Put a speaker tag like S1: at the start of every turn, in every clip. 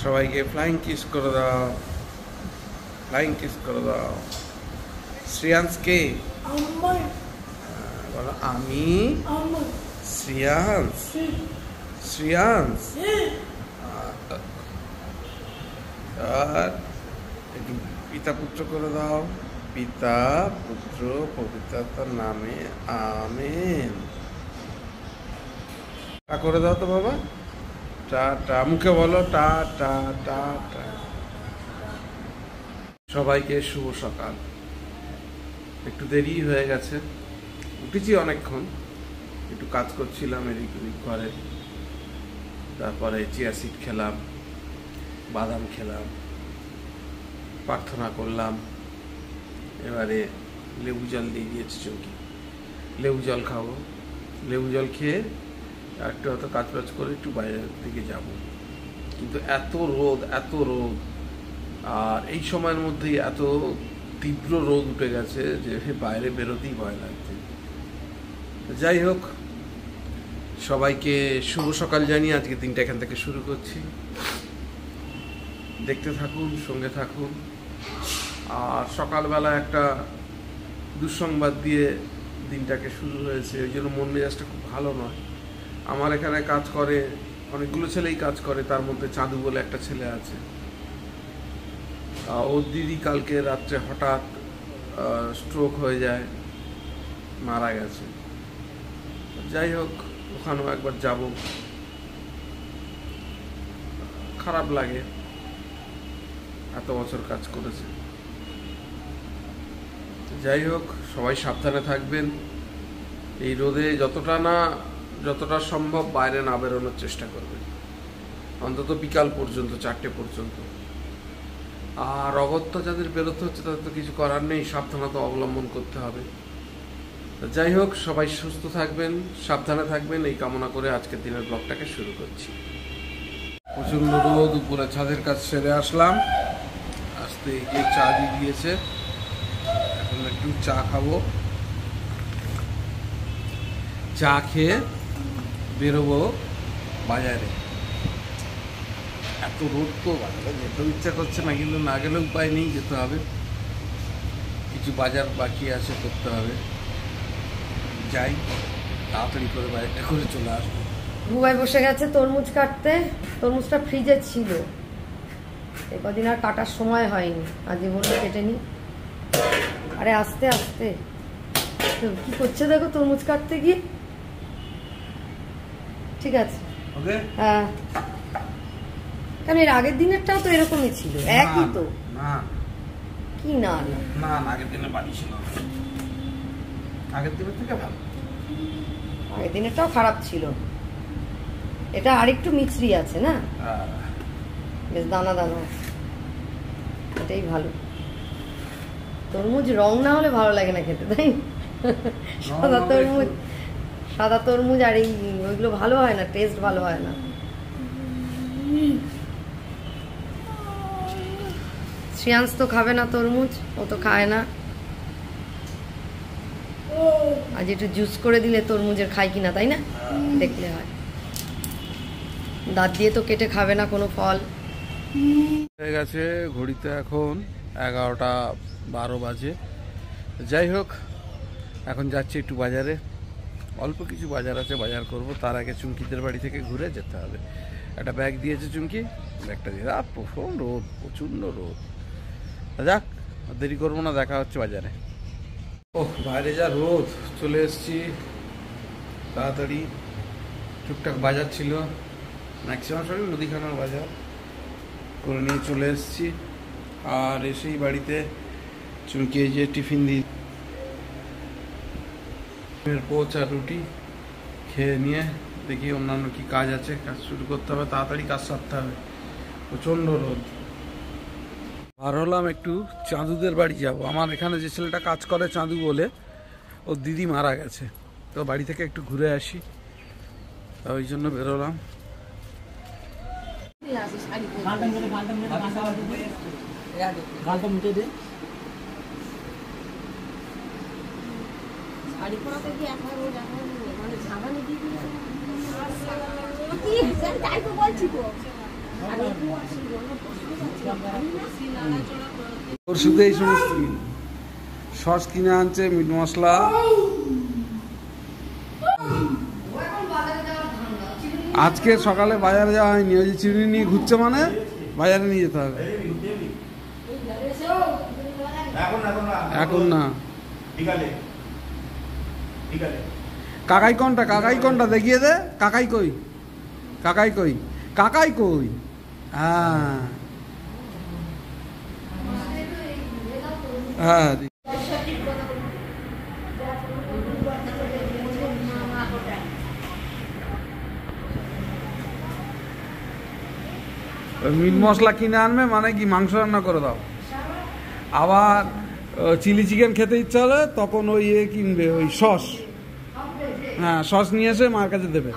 S1: সবাইকে flying kiss করে দাও, ফ্লাইং কিস করে দাও। শ্রেয়াংসকে বলো আমি শ্রেয়াংস, শ্রেয়াংস। আর একটু পিতা পুত্র করে দাও, পিতা পুত্র পবিত্রতার নামে আমেন। টা করে দাও তো বাবা, টাটা মুখে বলো, টাটা টাটা। সবাইকে শুভ সকাল। একটু দেরি হয়ে গেছে, উঠেছি অনেকক্ষণ, একটু কাজ করছিলাম এদিক ওদিক ঘরে। তারপরে চিয়া সিড খেলাম, বাদাম খেলাম, প্রার্থনা করলাম। এবারে লেবু জল দিয়ে দিয়েছে চৌকি, লেবু জল খাবো। লেবু জল খেয়ে একটু হয়তো কাজ বাজ করে একটু বাইরের দিকে যাব। কিন্তু এত রোদ, এত রোদ, আর এই সময়ের মধ্যেই এত তীব্র রোদ উঠে গেছে যে বাইরে বেরোতেই ভয় লাগছে। যাই হোক, সবাইকে শুভ সকাল জানিয়ে আজকে দিনটা এখান থেকে শুরু করছি। দেখতে থাকুন, সঙ্গে থাকুন। আর সকালবেলা একটা দুঃসংবাদ দিয়ে দিনটাকে শুরু হয়েছে, ওই জন্য মন মেজাজটা খুব ভালো নয়। আমার এখানে কাজ করে অনেকগুলো ছেলেই কাজ করে, তার মধ্যে চাঁদু বলে একটা ছেলে আছে। ওর দিদি কালকে রাত্রে হঠাৎ স্ট্রোক হয়ে যায়, মারা গেছে। যাই হোক, ওখানেও একবার যাব, খারাপ লাগে, এত বছর কাজ করেছে। যাই হোক, সবাই সাবধানে থাকবেন। এই রোদে যতটা সম্ভব বাইরে না বেরোনোর চেষ্টা করবেন, অন্তত বিকাল পর্যন্ত, 4টে পর্যন্ত। আর অগত্যা যাদের বেরোতে হচ্ছে তাদের তো কিছু করার নেই, সাবধানতা অবলম্বন করতে হবে। যাই হোক, সবাই সুস্থ থাকবেন, সাবধানে থাকবেন, এই কামনা করে আজকের দিনের ব্লগটাকে শুরু করছি। প্রচণ্ড রোদ, উপরে ছাদের কাজ সেরে আসলাম, আসতে গিয়ে চা দিয়ে দিয়েছে। এখন একটু চা খাবো, চা খেয়ে বেরোবো বাজারে। এত রোদ তো বাজারে যেতেও ইচ্ছা করছে না, কিন্তু না গেলে উপায় নেই, যেতে হবে। কিছু বাজার বাকি আছে, করতে হবে। যাই, তাড়াতাড়ি করে বাজারটা করে চলে আসবো।
S2: বুবাই বসে গেছে তরমুজ কাটতে। তরমুজটা ফ্রিজে ছিল, এই কদিন আর কাটার সময় হয়নি, আজকে বললো কেটে নি। আরে আস্তে আস্তে, কি করছে দেখো তরমুজ কাটতে গিয়ে। ঠিক আছে, হ্যাঁ। কারণ এর আগের দিনেরটাও তো এরকমই ছিল, একই তো।
S1: না
S2: কি না
S1: না, আগের দিনে বাড়ি ছিল, আগের দিনের থেকে ভালো।
S2: আগের দিনেরটাও খারাপ ছিল, এটা আরেকটু মিছরি আছে না, বেশ দানা দানা, এটাই ভালো। তরমুজ রং না হলে ভালো লাগে না খেতে, তাই? সাদা তরমুজ আর এই ওইগুলো ভালো হয় না, টেস্ট ভালো হয় না। শ্রেয়াংস তো খাবে না তরমুজ, ও তো খায় না। আজ একটু জুস করে দিলে তরমুজের খায় কিনা, তাই না? দেখলে হয়। দাঁত দিয়ে তো কেটে খাবে না কোনো ফল।
S1: হয়ে গেছে ঘড়িতে এখন 11টা 12 বাজে। যাই হোক, এখন যাচ্ছি একটু বাজারে, অল্প কিছু বাজার আছে, বাজার করব। তার আগে চুমকিদের বাড়ি থেকে ঘুরে যেতে হবে। একটা ব্যাগ দিয়েছে চুমকি, ব্যাগটা দিয়ে প্রচুর রোদ, প্রচণ্ড রোদ। যাক, দেরি করবো না, দেখা হচ্ছে বাজারে। ওহ, বাইরে যা রোদ, চলে এসছি তাড়াতাড়ি। টুকটাক বাজার ছিল, ম্যাক্সিমাম সবই মুদিখানার বাজার করে নিয়ে চলে এসছি। আর এসেই বাড়িতে চুমকি যে টিফিন দিই, পোচ আর রুটি খেয়ে নিয়ে দেখি অন্যান্য কি কাজ আছে, কাজ শুরু করতে হবে, তাড়াতাড়ি কাজ সারতে হবে, প্রচণ্ড রোদ। আর হলাম একটু চাঁদুদের বাড়ি যাব। আমার এখানে যে ছেলেটা কাজ করে চাঁদু বলে, ওর দিদি মারা গেছে, তো বাড়ি থেকে একটু ঘুরে আসি, ওই জন্য বেরোলাম। ওর শুধু এই সমস্ত সস কিনে আনছে, মিট মশলা। আজকে সকালে বাজারে যাওয়া হয়নি, ওই যে চিরুনি নিয়ে ঘুরছে, মানে বাজারে নিয়ে যেতে হবে। এখন না, কাকাই কোনটা, কাকাই কোনটা দেখিয়ে দে। কাকাই কই, কাকাই কই, কাকাই কই? হ্যাঁ হ্যাঁ, মিট মশলা কিনে আনবে, মানে কি মাংস রান্না করে দাও। আবার চিলি চিকেন খেতে ইচ্ছা হলে তখন ওই কিনবে, ওই সস। হ্যাঁ, সস নিয়ে এসে মার কাছে দেবে।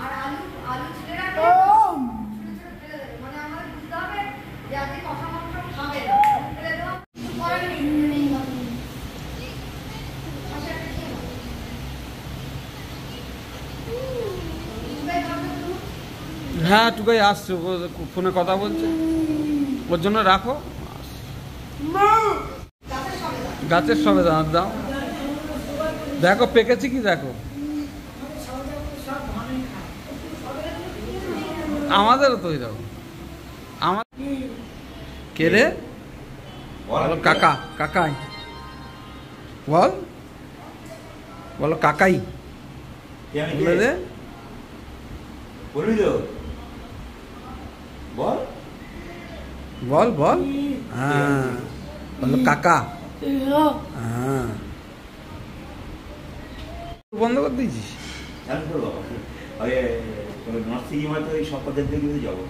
S1: হ্যাঁ, টুকাই আসছে, ফোনে কথা বলছে, ওর জন্য রাখো। গাছের সবেদা দাও, দেখো পেকেছে কি, দেখো। আমাদেরও তো দাও। আমার কে রে? বলো কাকা, কাকাই বল, বলো কাকাই বলে দে।
S3: বলবি তো, বল
S1: বল বল। হ্যাঁ, বলো কাকা। হ্যাঁ, বন্ধ করে দিয়েছিস?
S3: চালু করবো। ওই সপ্তাহের দিকে যাবো।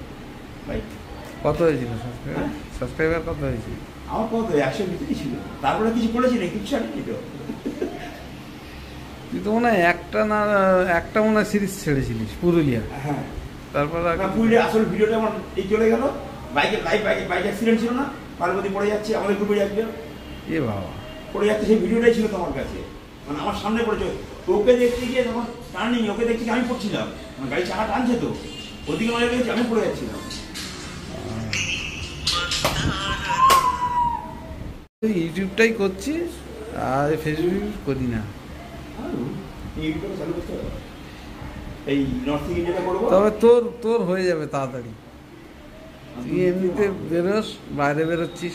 S1: কত হয়েছিল সাবস্ক্রাইবার? কত হয়েছিল?
S3: আমার কত 100 ভিতরেই ছিল। তারপরে কিছু করেছি না, কিছু ছাড়িনি তো।
S1: তুই তো মনে হয় একটা মনে হয় সিরিজ ছেড়েছিলিস, পুরুলিয়া।
S3: হ্যাঁ,
S1: তারপর
S3: পুরুলিয়া আসল ভিডিওটা আমার এই চলে গেল। বাইক অ্যাক্সিডেন্ট ছিল না, পার্বতী পড়ে যাচ্ছে, আমাদের গ্রুপে একজন
S1: এ বাবা
S3: পড়ে যাচ্ছে, সেই ভিডিওটাই ছিল তোমার কাছে। মানে আমার সামনে পড়েছে, ওকে দেখতে গিয়ে তখন টার্নিং, ওকে দেখতে গিয়ে আমি পড়ছিলাম, গাড়ি চাকা টানছে তো, ওদিকে মারা গেছে, আমি পড়ে যাচ্ছিলাম।
S1: ইউটিউবটাই করছিস আর ফেসবুক করি না।
S3: এই নর্থ ইন্ডিয়াটা করবো,
S1: তবে তোর হয়ে যাবে তাড়াতাড়ি। তুই এমনিতে বেরোস, বাইরে বেরোচ্ছিস,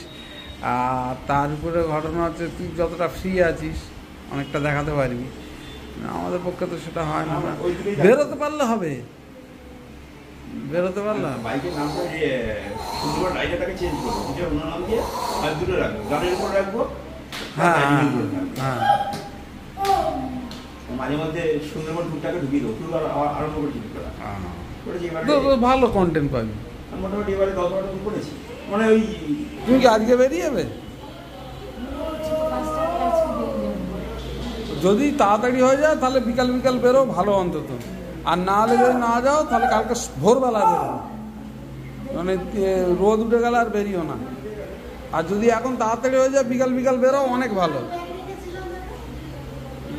S1: আর তার উপরে ঘটনা হচ্ছে তুই যতটা ফ্রি আছিস অনেকটা দেখাতে পারবি। আমাদের পক্ষে তো সেটা হয় না। বেরোতে পারলে হবে, বেরোতে পারলাম।
S3: বাইকের নামটা সুন্দর রাইডারটাকে চেঞ্জ করবো, অন্য নাম দিয়ে আর দুটো রাখবো, গানের উপর রাখবো।
S1: হ্যাঁ হ্যাঁ,
S3: মাঝে মধ্যে সুন্দরবন টুকটাকে ঢুকিয়ে দেবো, টুক আরম্ভ করেছি।
S1: ভালো কন্টেন্ট পাবি
S3: মোটামুটি। এবারে 10-12টা টুক করেছি, মানে ওই।
S1: তুমি কি আজকে বেরিয়ে যাবে? যদি তাড়াতাড়ি হয়ে যায় তাহলে বিকাল বিকাল বেরো, ভালো অন্তত। আর না হলে যদি না যাও তাহলে কালকে ভোরবেলা বেরো, মানে রোদ উঠে গেলে আর বেরিও না। আর যদি এখন তাড়াতাড়ি হয়ে যায় বিকাল বিকাল বেরো, অনেক ভালো।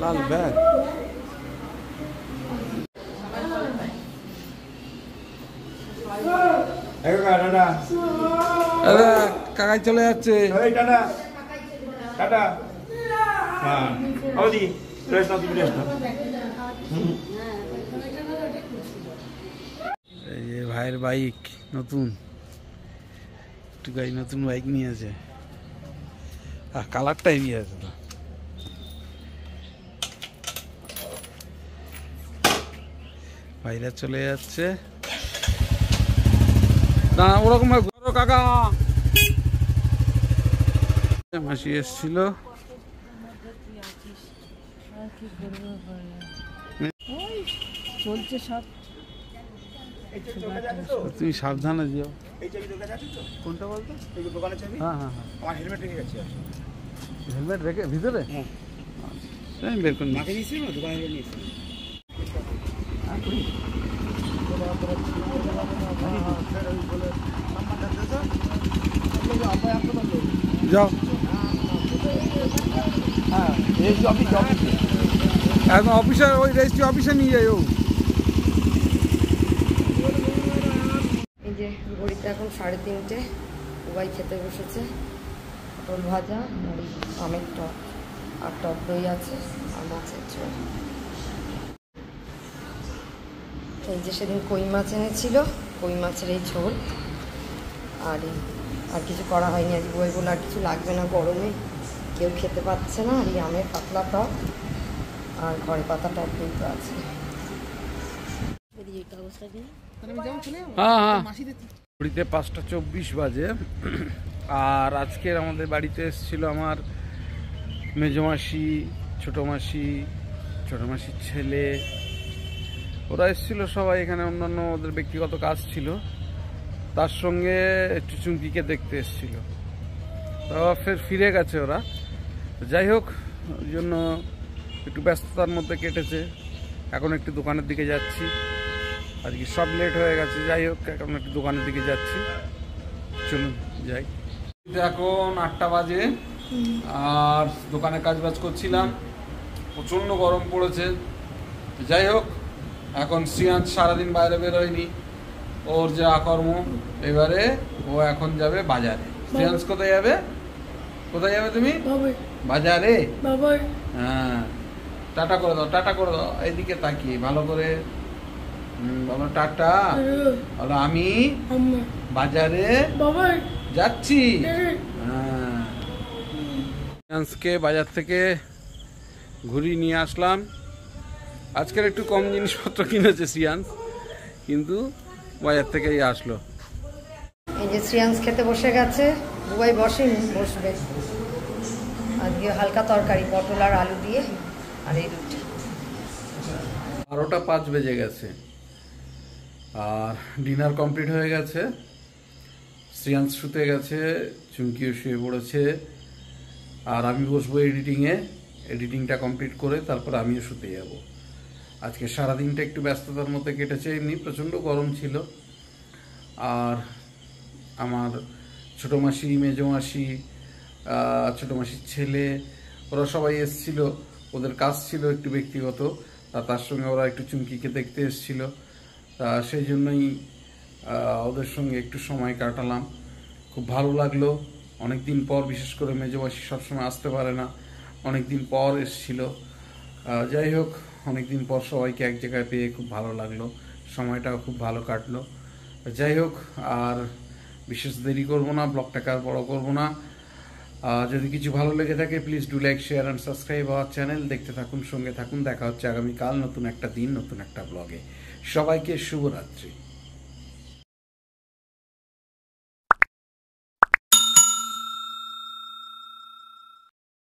S1: লাল ব্যাগ, কাকাই চলে যাচ্ছে। এই যে ভাইয়ের বাইক নতুন, টুকাই নতুন বাইক নিয়েছে, আর কালারটা হেভি আছে তো। ভাইরা চলে যাচ্ছে না, ওরকম ভাবে কাকা। মাসি এসছিল,
S4: চলছে সব।
S1: তুমি সাবধানে যাও।
S3: কোনটা বলতো? দোকানের চাবি।
S1: হ্যাঁ হ্যাঁ,
S3: আমার হেলমেট রেখে গেছে।
S1: হেলমেট রেখে ভিতরে? হ্যাঁ, আমি বের করে
S3: মাকে দিয়েছি না, দোকানে নিয়েছি।
S1: যাও,
S3: হ্যাঁ,
S1: একদম অফিসার, ওই রেজিস্ট্রি অফিসে নিয়ে যাই। ও
S2: এই যে ঘড়িতে ঘড়িতে এখন 3:30, সবাই খেতে বসেছে। পটল ভাজা আর আমের টক আর টক দই আছে আর মাছের ঝোল। এই যে সেদিন কই মাছ এনেছিল, কই মাছের এই ঝোল। আর কিছু করা হয়নি আজ। বই বলে আর কিছু লাগবে না, গরমে কেউ খেতে পাচ্ছে না। আর এই আমের পাতলা টক আর ঘরে পাতা টক দই তো আছে।
S1: হ্যাঁ, ঘড়িতে 5:24 বাজে। আর আজকের আমাদের বাড়িতে এসেছিল আমার মেজমাসি, ছোটো মাসির ছেলে, ওরা এসেছিল সবাই এখানে। অন্যান্য ওদের ব্যক্তিগত কাজ ছিল, তার সঙ্গে একটু চুমকিকে দেখতে এসেছিল। তো ফিরে গেছে ওরা। যাই হোক, ওই জন্য একটু ব্যস্ততার মধ্যে কেটেছে। এখন একটু দোকানের দিকে যাচ্ছি, আজকে সব লেট হয়ে গেছে। যাই হোক, এখন একটু দোকানের দিকে যাচ্ছি, চলুন যাই। এখন 8টা বাজে আর দোকানে কাজবাজ করছিলাম, প্রচণ্ড গরম পড়েছে। যাই হোক, এখন শ্রিয়াংশ সারাদিন বাইরে বেরোয়নি, ওর যা কর্ম। এবারে ও এখন যাবে বাজারে। শ্রিয়াংশ কোথায় যাবে? কোথায় যাবে তুমি? বাজারে। হ্যাঁ, টাটা করে দাও, টাটা করে দাও। এইদিকে তাকিয়ে ভালো করে বলো টাটা। বলো আমি বাজারে যাচ্ছি। হ্যাঁ, শ্রিয়াংশকে বাজার থেকে ঘুরিয়ে নিয়ে আসলাম। আজকের একটু কম জিনিসপত্র কিনেছে শ্রিয়াংশ, কিন্তু বাজার থেকেই আসলো।
S2: এই যে শ্রিয়াংশ খেতে বসে গেছে, বুবাই বসেনি, বসবে। আজকে হালকা তরকারি, পটল আর আলু দিয়ে আর এই রুটি।
S1: 12টা 5 বেজে গেছে আর ডিনার কমপ্লিট হয়ে গেছে। শ্রিয়াংশ শুতে গেছে, চুমকিও শুয়ে পড়েছে। আর আমি বসবো এডিটিংটা কমপ্লিট করে তারপর আমিও শুতে যাব। আজকে সারাদিনটা একটু ব্যস্ততার মধ্যে কেটেছে। এমনি প্রচণ্ড গরম ছিল। আর আমার ছোটো মাসি, মেজো মাসি, ছোটো মাসির ছেলে, ওরা সবাই এসেছিল। ওদের কাজ ছিল একটু ব্যক্তিগত, তার সঙ্গে ওরা একটু চুমকিকে দেখতে এসেছিল। সেই জন্যই ওদের সঙ্গে একটু সময় কাটালাম, খুব ভালো লাগলো। অনেক দিন পর, বিশেষ করে মেজো মাসি সবসময় আসতে পারে না, অনেক দিন পর এসেছিল। যাই হোক, অনেক দিন পর সবাইকে এক জায়গায় পেয়ে খুব ভালো লাগলো, সময়টাও খুব ভালো কাটলো। যাই হোক, আর বিশেষ দেরি করবো না, ব্লগটাকে আর বড় করবো না। যদি কিছু ভালো লেগে থাকে please do like, share and subscribe our channel. দেখতে থাকুন, সঙ্গে থাকুন। দেখা হচ্ছে আগামীকাল নতুন একটা দিন, নতুন একটা ব্লগে। সবাইকে শুভরাত্রি।